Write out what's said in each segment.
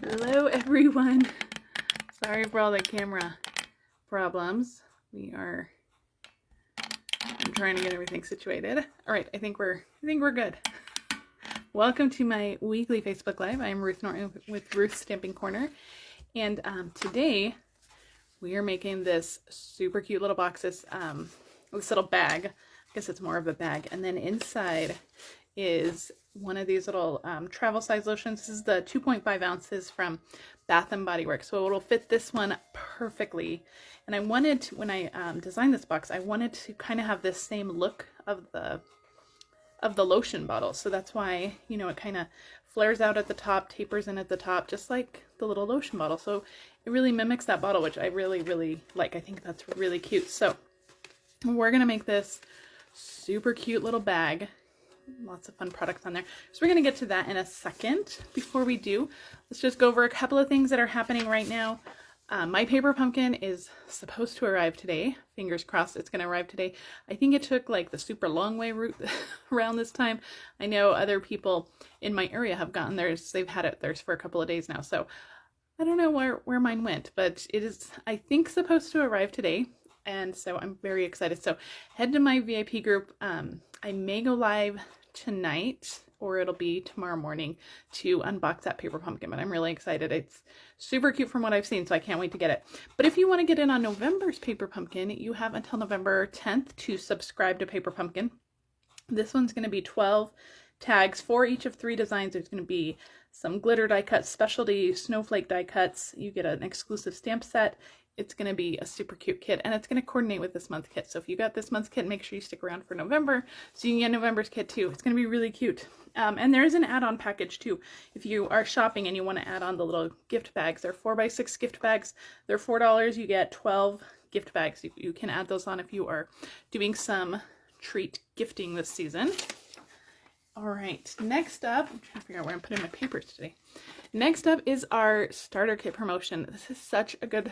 Hello everyone. Sorry for all the camera problems. I'm trying to get everything situated. All right, I think we're good. Welcome to my weekly Facebook Live. I'm Ruth Norton with Ruth's Stamping Corner, and today we are making this super cute little box. This little bag. I guess it's more of a bag, and then inside is one of these little travel size lotions. This is the 2.5 ounces from Bath and Body Works, so it'll fit this one perfectly. And I wanted to, when I designed this box, I wanted to kind of have this same look of the lotion bottle. So that's why, you know, it kind of flares out at the top, tapers in at the top, just like the little lotion bottle. So it really mimics that bottle, which I really like. I think that's really cute. So we're gonna make this super cute little bag. Lots of fun products on there. So we're going to get to that in a second. Before we do, let's just go over a couple of things that are happening right now. My paper pumpkin is supposed to arrive today. Fingers crossed it's going to arrive today. I think it took like the super long way route around this time. I know other people in my area have gotten theirs. They've had it theirs for a couple of days now. So I don't know where mine went, but it is, I think, supposed to arrive today. And so I'm very excited. So head to my VIP group. I may go live tonight, or it'll be tomorrow morning, to unbox that paper pumpkin, but I'm really excited. It's super cute from what I've seen, so I can't wait to get it. But if you want to get in on November's paper pumpkin, you have until November 10th to subscribe to paper pumpkin. This one's going to be 12 tags for each of 3 designs. There's going to be some glitter die cuts, specialty snowflake die cuts. You get an exclusive stamp set. It's going to be a super cute kit, and it's going to coordinate with this month's kit. So if you got this month's kit, make sure you stick around for November so you can get November's kit too. It's going to be really cute. And there is an add-on package too. If you are shopping and you want to add on the little gift bags, they're 4x6 gift bags. They're $4. You get 12 gift bags. You can add those on if you are doing some treat gifting this season. All right, next up, I'm trying to figure out where I'm putting my papers today. Next up is our starter kit promotion. This is such a good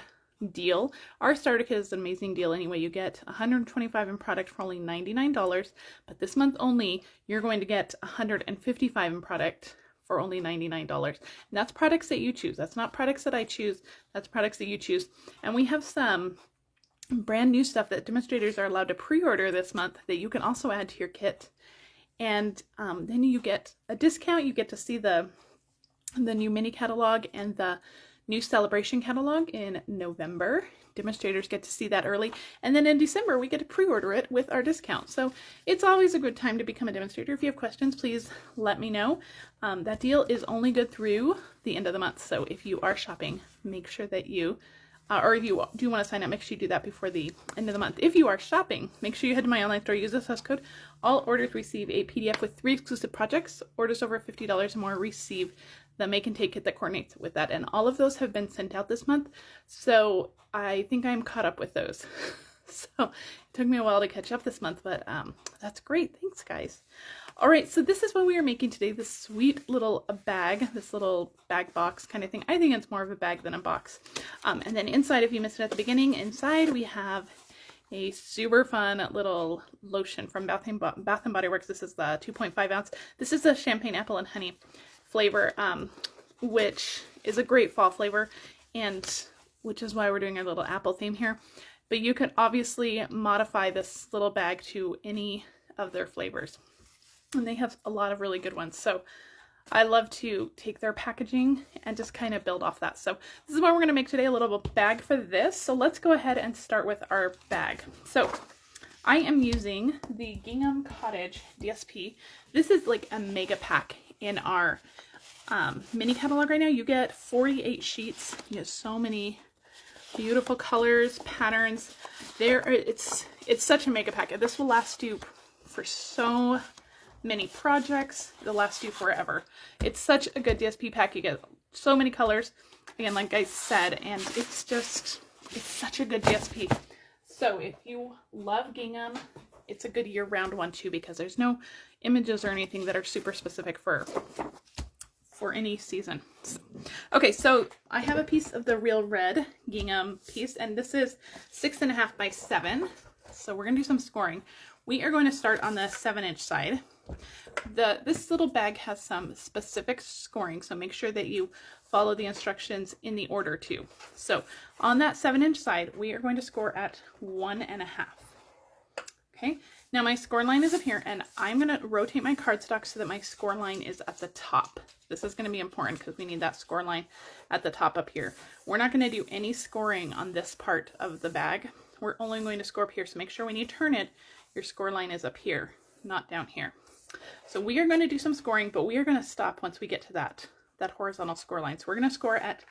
deal. Our starter kit is an amazing deal anyway. You get 125 in product for only $99, but this month only you're going to get 155 in product for only $99. And that's products that you choose. That's not products that I choose. That's products that you choose. And we have some brand new stuff that demonstrators are allowed to pre-order this month that you can also add to your kit. And then you get a discount. You get to see the new mini catalog and the new celebration catalog in November. Demonstrators get to see that early, and then in December we get to pre-order it with our discount. So it's always a good time to become a demonstrator. If you have questions, please let me know. That deal is only good through the end of the month, so if you are shopping, make sure that you or if you do want to sign up, make sure you do that before the end of the month. If you are shopping, make sure you head to my online store, use the sus code. All orders receive a PDF with 3 exclusive projects. Orders over $50 or more receive the make and take kit that coordinates with that. And all of those have been sent out this month, so I think I'm caught up with those. So it took me a while to catch up this month, but that's great. Thanks, guys. All right, so this is what we are making today, this sweet little bag, this little bag box kind of thing. I think it's more of a bag than a box. And then inside, if you missed it at the beginning, inside we have a super fun little lotion from Bath and Body Works. This is the 2.5 ounce. This is the champagne apple and honey flavor, which is a great fall flavor, and which is why we're doing our little apple theme here. But you can obviously modify this little bag to any of their flavors, and they have a lot of really good ones. So I love to take their packaging and just kind of build off that. So this is what we're going to make today, a little bag for this. So let's go ahead and start with our bag. So I am using the Gingham Cottage DSP. This is like a mega pack in our mini catalog right now. You get 48 sheets. You get so many beautiful colors, patterns. It's such a mega pack. This will last you for so many projects. It'll last you forever. It's such a good DSP pack. You get so many colors, again, like I said, and it's such a good DSP. So if you love gingham, it's a good year-round one too, because there's no images or anything that are super specific for any season. Okay, so I have a piece of the real red gingham piece, and this is 6.5 by 7. So we're gonna do some scoring. We are going to start on the 7-inch side. This little bag has some specific scoring, so make sure that you follow the instructions in the order too. So on that 7-inch side, we are going to score at 1.5. Okay, now my score line is up here, and I'm going to rotate my cardstock so that my score line is at the top. This is going to be important because we need that score line at the top up here. We're not going to do any scoring on this part of the bag. We're only going to score up here, so make sure when you turn it, your score line is up here, not down here. So we are going to do some scoring, but we are going to stop once we get to that horizontal score line. So we're going to score at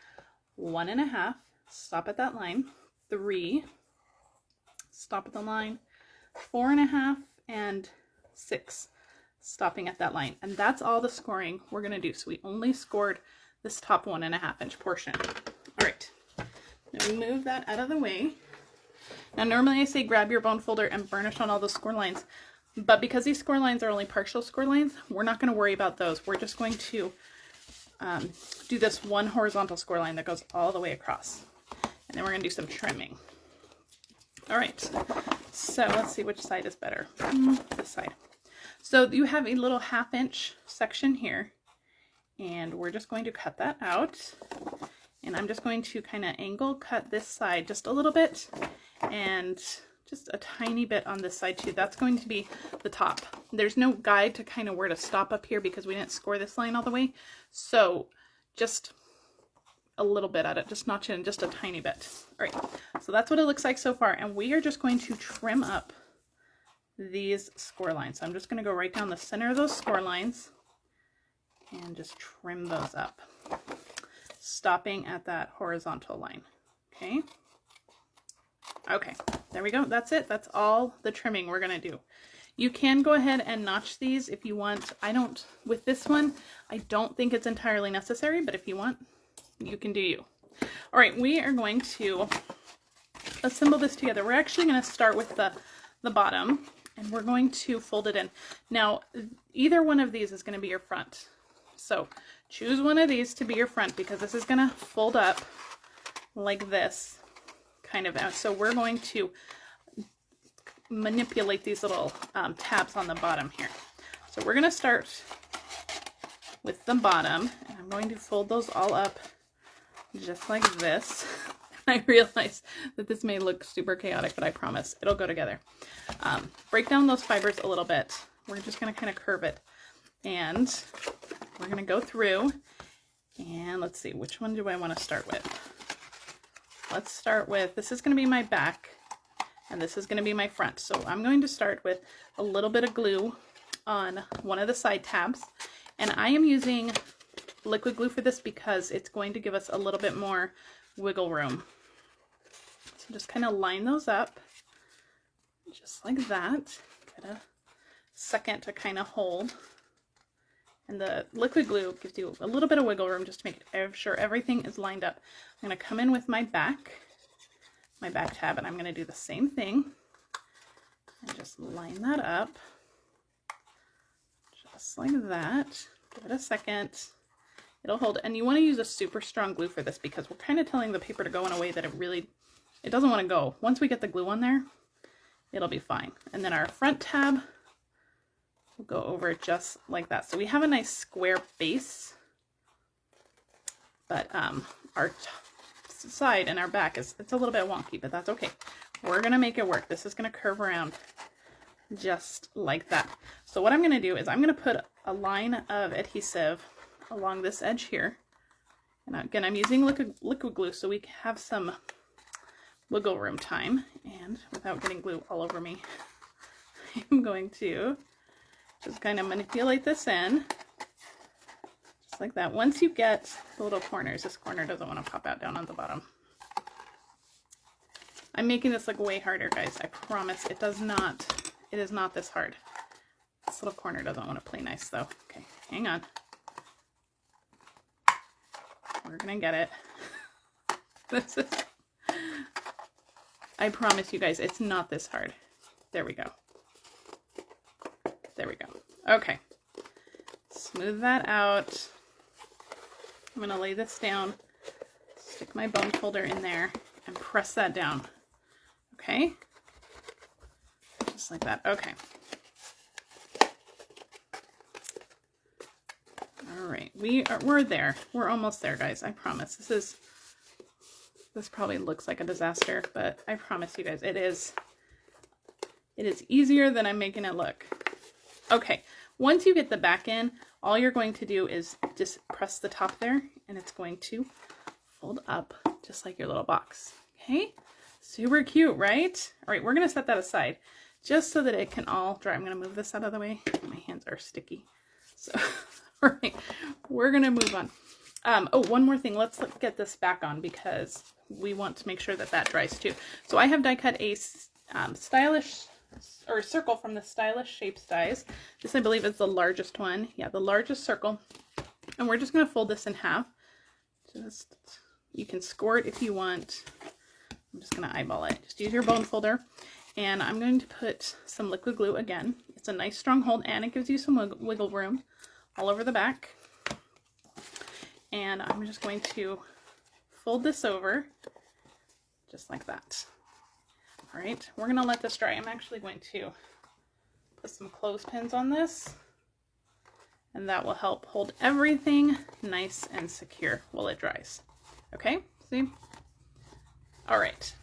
1.5, stop at that line, 3, stop at the line, 4.5, and 6, stopping at that line. And that's all the scoring we're going to do. So we only scored this top 1.5-inch portion. All right, now we move that out of the way. Now normally I say grab your bone folder and burnish on all those score lines, but because these score lines are only partial score lines, we're not going to worry about those. We're just going to do this one horizontal score line that goes all the way across. And then we're going to do some trimming. All right, so let's see which side is better. This side. So you have a little 1/2-inch section here, and we're just going to cut that out. And I'm just going to kind of angle cut this side just a little bit, and just a tiny bit on this side too. That's going to be the top. There's no guide to kind of where to stop up here because we didn't score this line all the way. So just a little bit at it, just notch in just a tiny bit. All right, so that's what it looks like so far. And we are just going to trim up these score lines. So I'm just going to go right down the center of those score lines and just trim those up, stopping at that horizontal line. Okay. Okay, there we go. That's it. That's all the trimming we're going to do. You can go ahead and notch these if you want. With this one, I don't think it's entirely necessary, but if you want, you can do you. All right, we are going to assemble this together. We're actually going to start with the bottom, and we're going to fold it in. Now, either one of these is going to be your front. So choose one of these to be your front because this is going to fold up like this. Kind of out. So we're going to manipulate these little tabs on the bottom here. So we're going to start with the bottom, and I'm going to fold those all up just like this. I realize that this may look super chaotic, but I promise it'll go together. Break down those fibers a little bit. We're just going to kind of curve it, and we're going to go through, and let's see, which one do I want to start with? Let's start with, this is going to be my back, and this is going to be my front. So I'm going to start with a little bit of glue on one of the side tabs, and I am using liquid glue for this because it's going to give us a little bit more wiggle room. So just kind of line those up, just like that. Get a second to kind of hold. And the liquid glue gives you a little bit of wiggle room just to make sure everything is lined up. I'm going to come in with my back tab, and I'm going to do the same thing. And just line that up. Just like that. Give it a second. It'll hold. And you want to use a super strong glue for this because we're kind of telling the paper to go in a way that it doesn't want to go. Once we get the glue on there, it'll be fine. And then our front tab, go over it just like that. So we have a nice square base, but our side and our back it's a little bit wonky, but that's okay. We're gonna make it work. This is gonna curve around just like that. So what I'm gonna do is I'm gonna put a line of adhesive along this edge here, and again I'm using liquid glue so we have some wiggle room time, and without getting glue all over me, I'm going to just kind of manipulate this in, just like that. Once you get the little corners, this corner doesn't want to pop out down on the bottom. I'm making this look way harder, guys. I promise it is not this hard. This little corner doesn't want to play nice though. Okay, hang on. We're gonna get it. I promise you guys, it's not this hard. There we go. There we go. Okay. Smooth that out. I'm going to lay this down, stick my bone folder in there, and press that down. Okay? Just like that. Okay. All right, we're there. We're almost there, guys. I promise. This probably looks like a disaster, but I promise you guys, it is easier than I'm making it look. Okay, once you get the back in, all you're going to do is just press the top there, and it's going to fold up just like your little box. Okay, super cute, right? All right, we're gonna set that aside just so that it can all dry. I'm gonna move this out of the way. My hands are sticky. So, all right, we're gonna move on. Oh, one more thing. Let's get this back on because we want to make sure that that dries too. So I have die cut a stylish or circle from the Stylish Shapes dies. This I believe is the largest one. Yeah, the largest circle. And we're just gonna fold this in half. You can score it if you want. I'm just gonna eyeball it. Just use your bone folder. And I'm going to put some liquid glue again. It's a nice strong hold and it gives you some wiggle room all over the back. And I'm just going to fold this over just like that. All right, we're gonna let this dry. I'm actually going to put some clothespins on this, and that will help hold everything nice and secure while it dries. Okay, see? All right.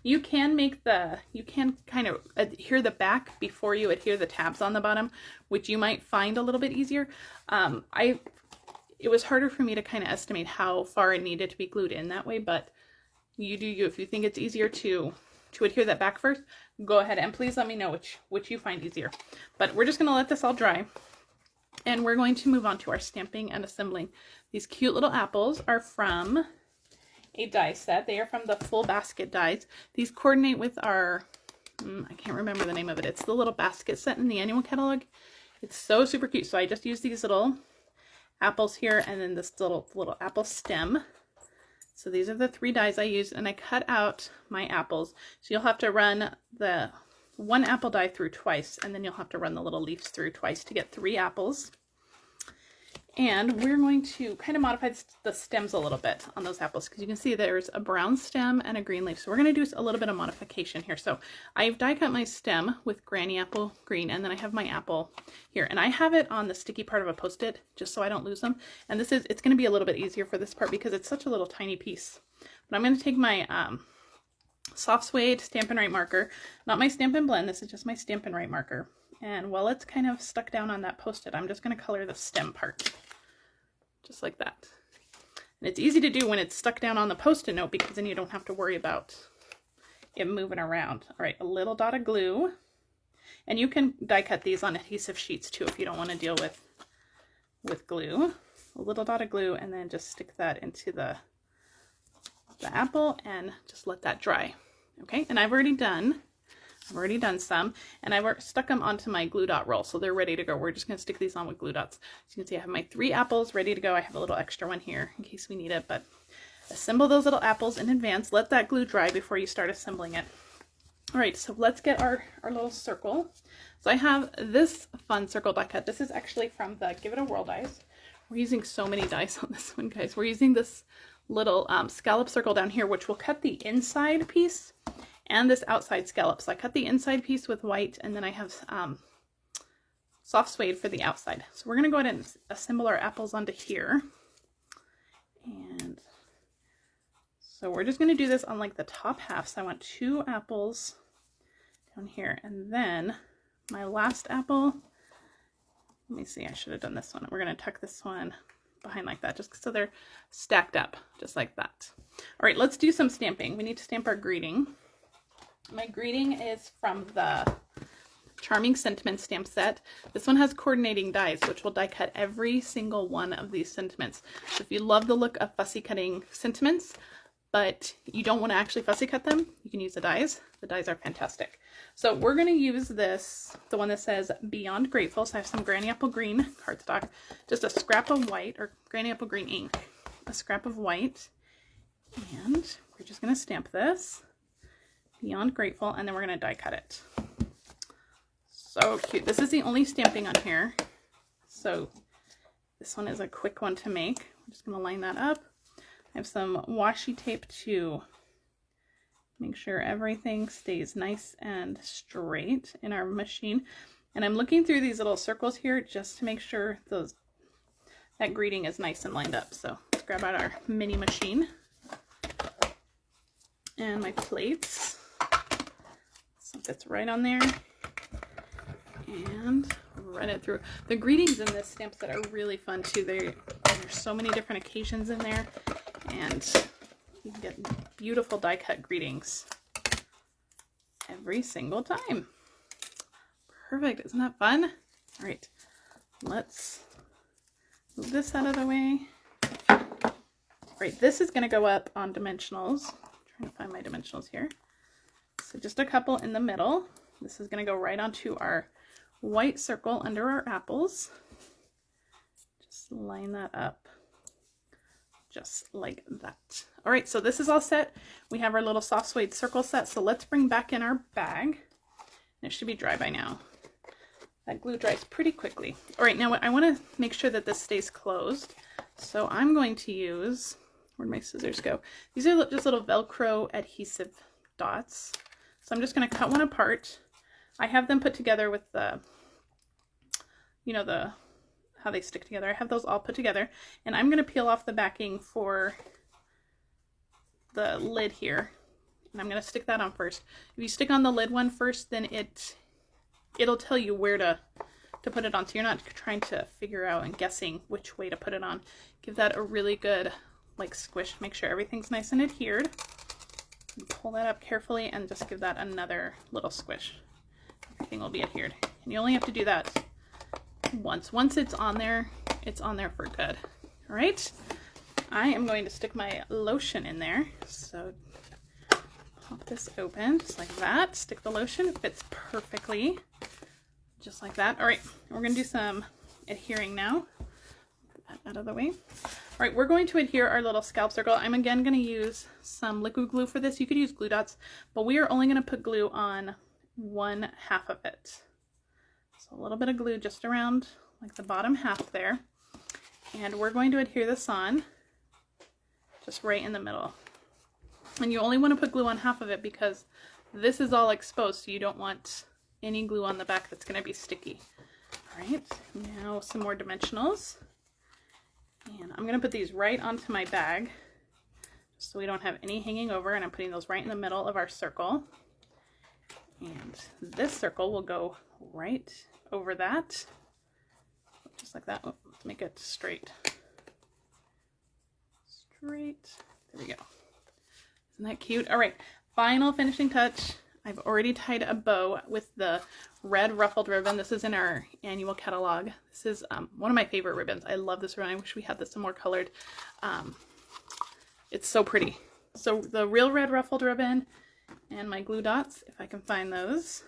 You can kind of adhere the back before you adhere the tabs on the bottom, which you might find a little bit easier. It was harder for me to kind of estimate how far it needed to be glued in that way, but you do you. If you think it's easier to adhere that back first, go ahead and please let me know which you find easier. But we're just going to let this all dry, and we're going to move on to our stamping and assembling. These cute little apples are from a die set. They are from the Full Basket dies. These coordinate with our, I can't remember the name of it. It's the little basket set in the annual catalog. It's so super cute. So I just use these little apples here and then this little apple stem. So these are the 3 dies I used, and I cut out my apples. So you'll have to run the one apple die through twice, and then you'll have to run the little leaves through twice to get 3 apples. And we're going to kind of modify the stems a little bit on those apples because you can see there's a brown stem and a green leaf. So we're going to do a little bit of modification here. So I've die cut my stem with Granny Apple Green, and then I have my apple here. And I have it on the sticky part of a Post-it just so I don't lose them. And it's going to be a little bit easier for this part because it's such a little tiny piece. But I'm going to take my soft suede Stampin' Right marker, not my Stampin' Blend, this is just my Stampin' Right marker. And while it's kind of stuck down on that Post-it, I'm just going to color the stem part. Just like that. And it's easy to do when it's stuck down on the Post-it note because then you don't have to worry about it moving around. All right, a little dot of glue. And you can die cut these on adhesive sheets too if you don't want to deal with glue. A little dot of glue, and then just stick that into the apple and just let that dry. Okay, and I've already done some, and I've stuck them onto my glue dot roll, so they're ready to go. We're just going to stick these on with glue dots. So you can see I have my 3 apples ready to go. I have a little extra one here in case we need it, but assemble those little apples in advance. Let that glue dry before you start assembling it. All right, so let's get our little circle. So I have this fun circle die cut. This is actually from the Give It a Whirl dies. We're using so many dies on this one, guys. We're using this little scallop circle down here, which will cut the inside piece and this outside scallop. So I cut the inside piece with white, and then I have soft suede for the outside. So we're going to go ahead and assemble our apples onto here. And so we're just going to do this on like the top half. So I want 2 apples down here, and then my last apple, let me see, I should have done this one. We're going to tuck this one behind like that, just so they're stacked up, just like that. All right, let's do some stamping. We need to stamp our greeting. My greeting is from the Charming Sentiments stamp set. This one has coordinating dies, which will die cut every single one of these sentiments. So if you love the look of fussy cutting sentiments, but you don't want to actually fussy cut them, you can use the dies. The dies are fantastic. So we're going to use this, the one that says Beyond Grateful. So I have some Granny Apple Green cardstock, just a scrap of white, or Granny Apple Green ink, a scrap of white, and we're just going to stamp this Beyond Grateful, and then we're going to die cut it. So cute. This is the only stamping on here, so this one is a quick one to make. I'm just going to line that up. I have some washi tape to make sure everything stays nice and straight in our machine. And I'm looking through these little circles here just to make sure those that greeting is nice and lined up. So let's grab out our mini machine and my plates. So that's right on there. And run it through. The greetings in this stamp set are really fun too. There's so many different occasions in there, and you can get beautiful die cut greetings every single time. Perfect, isn't that fun? All right, let's move this out of the way. All right, this is gonna go up on dimensionals. I'm trying to find my dimensionals here. So just a couple in the middle. This is gonna go right onto our white circle under our apples. Just line that up just like that. All right, so this is all set. We have our little soft suede circle set. So let's bring back in our bag. It should be dry by now. That glue dries pretty quickly. All right, now I want to make sure that this stays closed. So I'm going to use, where'd my scissors go? These are just little Velcro adhesive dots. So I'm just going to cut one apart. I have them put together with the, you know, how they stick together. I have those all put together, and I'm going to peel off the backing for the lid here, and I'm going to stick that on first. If you stick on the lid one first, then it'll tell you where to put it on, so you're not trying to figure out and guessing which way to put it on. Give that a really good like squish. Make sure everything's nice and adhered. And pull that up carefully and just give that another little squish. Everything will be adhered, and you only have to do that once. Once it's on there for good. All right, I am going to stick my lotion in there. So pop this open just like that. Stick the lotion. It fits perfectly, just like that. All right, we're going to do some adhering now. Get that out of the way. All right, we're going to adhere our little scalp circle. I'm again going to use some liquid glue for this. You could use glue dots, but we are only going to put glue on 1/2 of it. So a little bit of glue just around like the bottom half there. And we're going to adhere this on just right in the middle. And you only want to put glue on half of it because this is all exposed, so you don't want any glue on the back that's going to be sticky. All right, now some more dimensionals. And I'm going to put these right onto my bag just so we don't have any hanging over, and I'm putting those right in the middle of our circle. And this circle will go right over that, just like that. Oh, let's make it straight. Straight. There we go. Isn't that cute? All right, final finishing touch. I've already tied a bow with the red ruffled ribbon. This is in our annual catalog. This is one of my favorite ribbons. I love this ribbon. I wish we had this some more colored. It's so pretty. So the real red ruffled ribbon and my glue dots, if I can find those,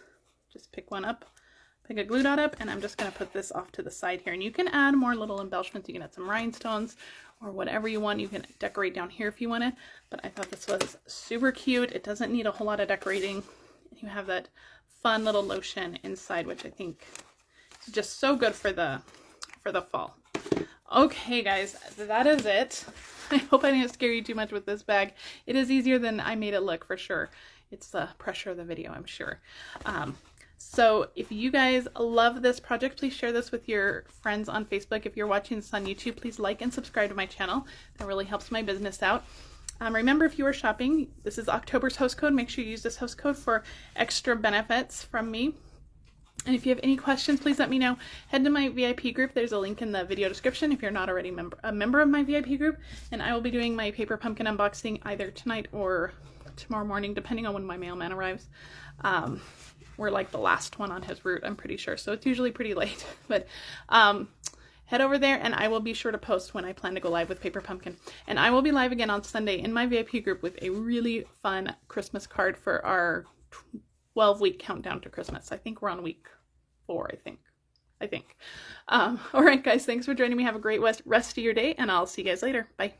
just pick one up, pick a glue dot up, and I'm just going to put this off to the side here. And you can add more little embellishments. You can add some rhinestones or whatever you want. You can decorate down here if you want it, but I thought this was super cute. It doesn't need a whole lot of decorating. You have that fun little lotion inside, which I think is just so good for the fall. Okay guys, that is it. I hope I didn't scare you too much with this bag. It is easier than I made it look, for sure. It's the pressure of the video, I'm sure. So if you guys love this project, please share this with your friends on Facebook. If you're watching this on YouTube, please like and subscribe to my channel. That really helps my business out. Remember, if you are shopping, this is October's host code. Make sure you use this host code for extra benefits from me. And if you have any questions, please let me know. Head to my VIP group. There's a link in the video description if you're not already a member of my VIP group. And I will be doing my paper pumpkin unboxing either tonight or tomorrow morning, depending on when my mailman arrives. We're like the last one on his route, I'm pretty sure. So it's usually pretty late. But head over there and I will be sure to post when I plan to go live with Paper Pumpkin. And I will be live again on Sunday in my VIP group with a really fun Christmas card for our 12-week countdown to Christmas. I think we're on week 4, I think. All right, guys, thanks for joining me. Have a great rest of your day, and I'll see you guys later. Bye.